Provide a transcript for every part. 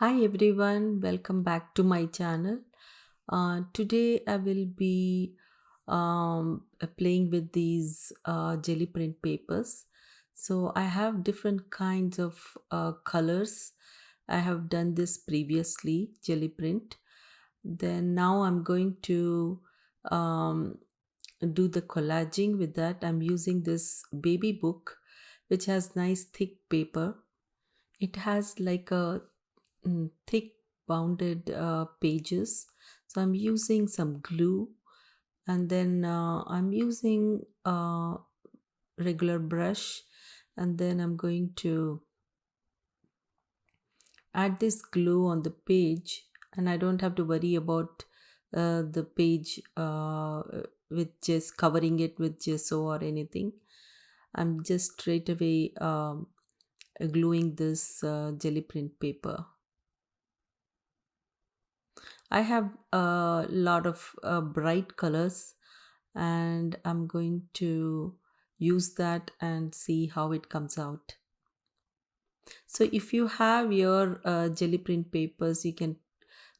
Hi everyone, welcome back to my channel. Today I will be playing with these jelly print papers. So I have different kinds of colors. I have done this previously, jelly print. Then now I'm going to um, do the collaging with that. I'm using this baby book which has nice thick paper. It has like a thick bounded pages. So I'm using some glue, and then I'm using a regular brush, and then I'm going to add this glue on the page, and I don't have to worry about the page with just covering it with gesso or anything. I'm just straight away gluing this jelly print paper. I have a lot of bright colors, and I'm going to use that and see how it comes out. So if you have your jelly print papers, you can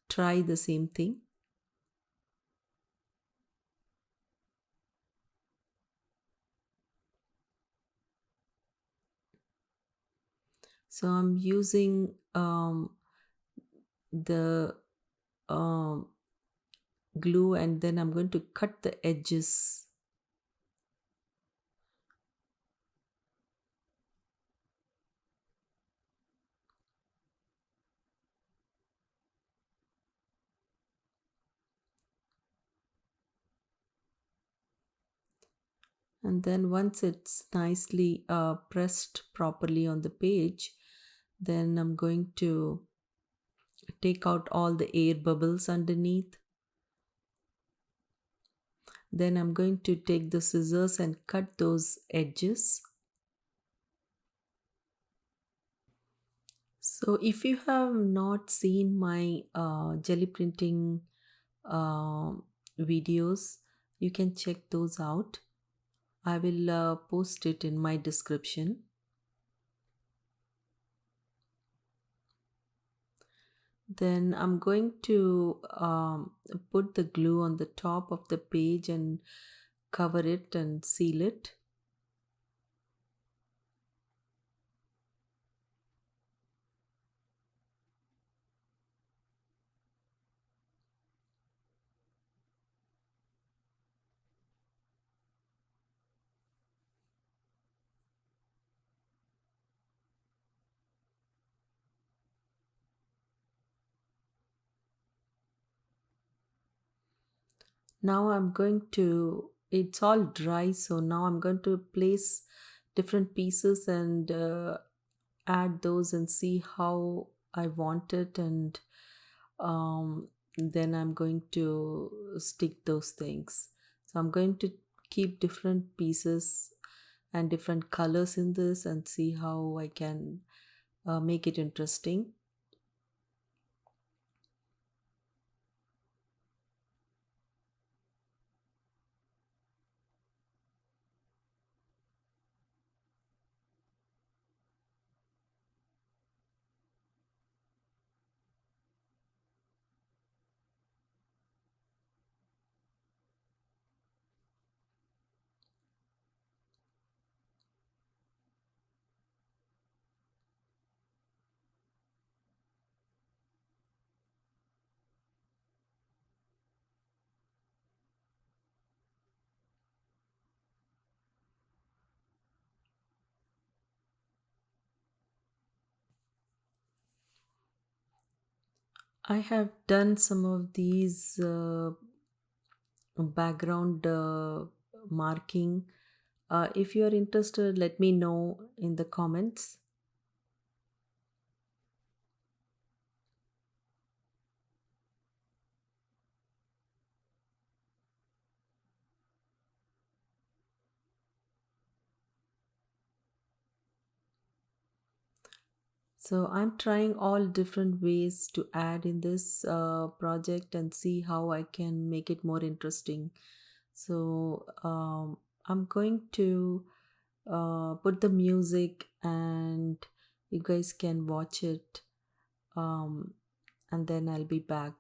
try the same thing. So I'm using the um, glue, and then I'm going to cut the edges. And then once it's nicely pressed properly on the page, then I'm going to take out all the air bubbles underneath. Then I'm going to take the scissors and cut those edges. So if you have not seen my jelly printing uh, videos, you can check those out. I will post it in my description. Then I'm going to put the glue on the top of the page and cover it and seal it. Now I'm going to, it's all dry, so now I'm going to place different pieces and add those and see how I want it, and then I'm going to stick those things. So I'm going to keep different pieces and different colors in this and see how I can make it interesting. I have done some of these background marking. If you are interested, let me know in the comments. So I'm trying all different ways to add in this project and see how I can make it more interesting. So I'm going to put the music, and you guys can watch it um, and then I'll be back.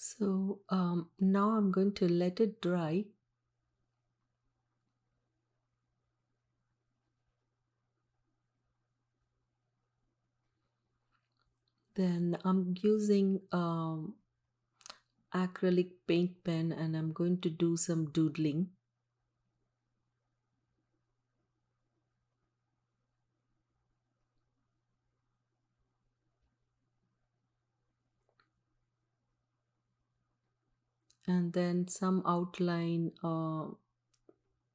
So now I'm going to let it dry. Then I'm using acrylic paint pen and I'm going to do some doodling. And then some outline on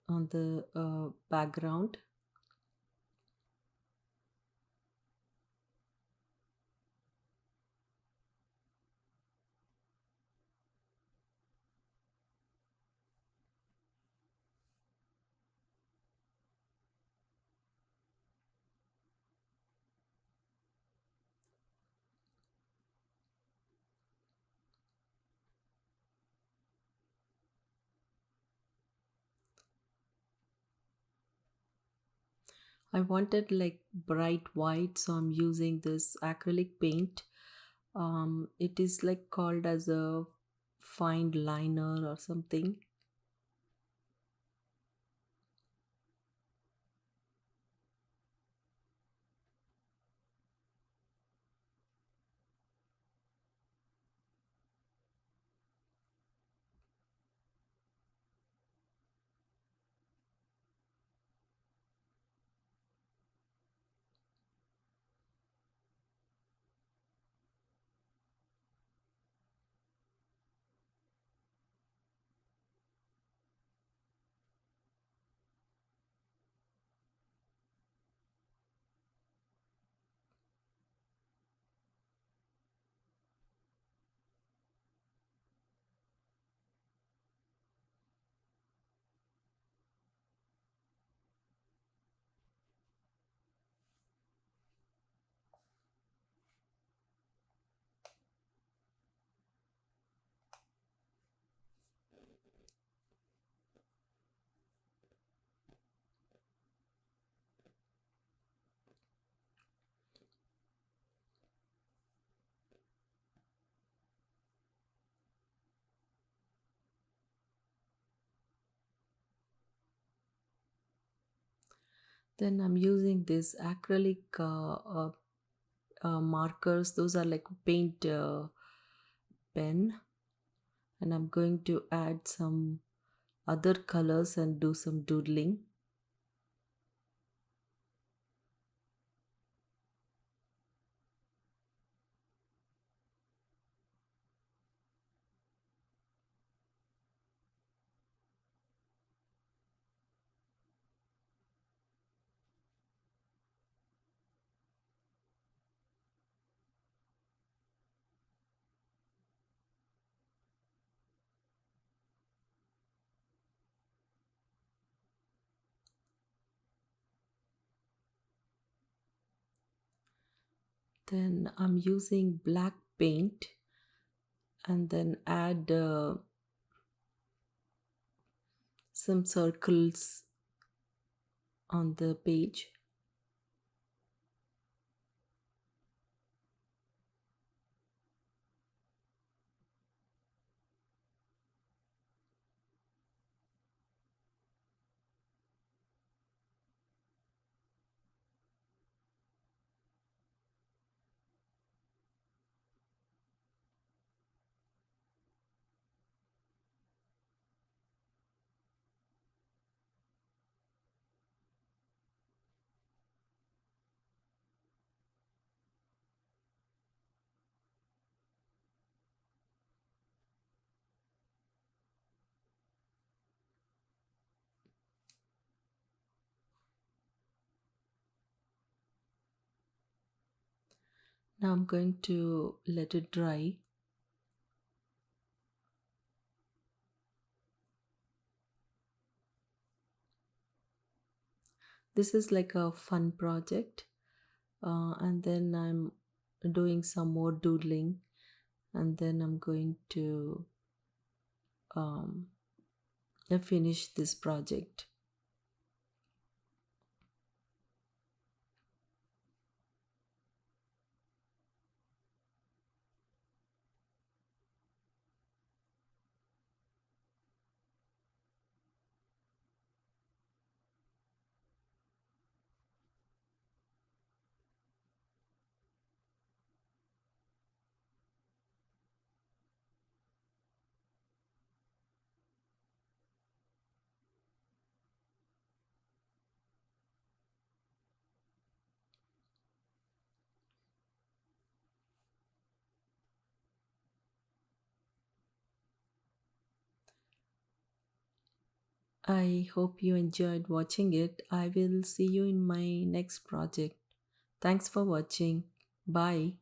the background. I wanted like bright white, so I'm using this acrylic paint. It is like called as a fine liner or something. Then I'm using this acrylic markers. Those are like paint pen, and I'm going to add some other colors and do some doodling. Then I'm using black paint and then add some circles on the page. Now I'm going to let it dry. This is like a fun project. And then I'm doing some more doodling, and then I'm going to um, finish this project. I hope you enjoyed watching it. I will see you in my next project. Thanks for watching. Bye.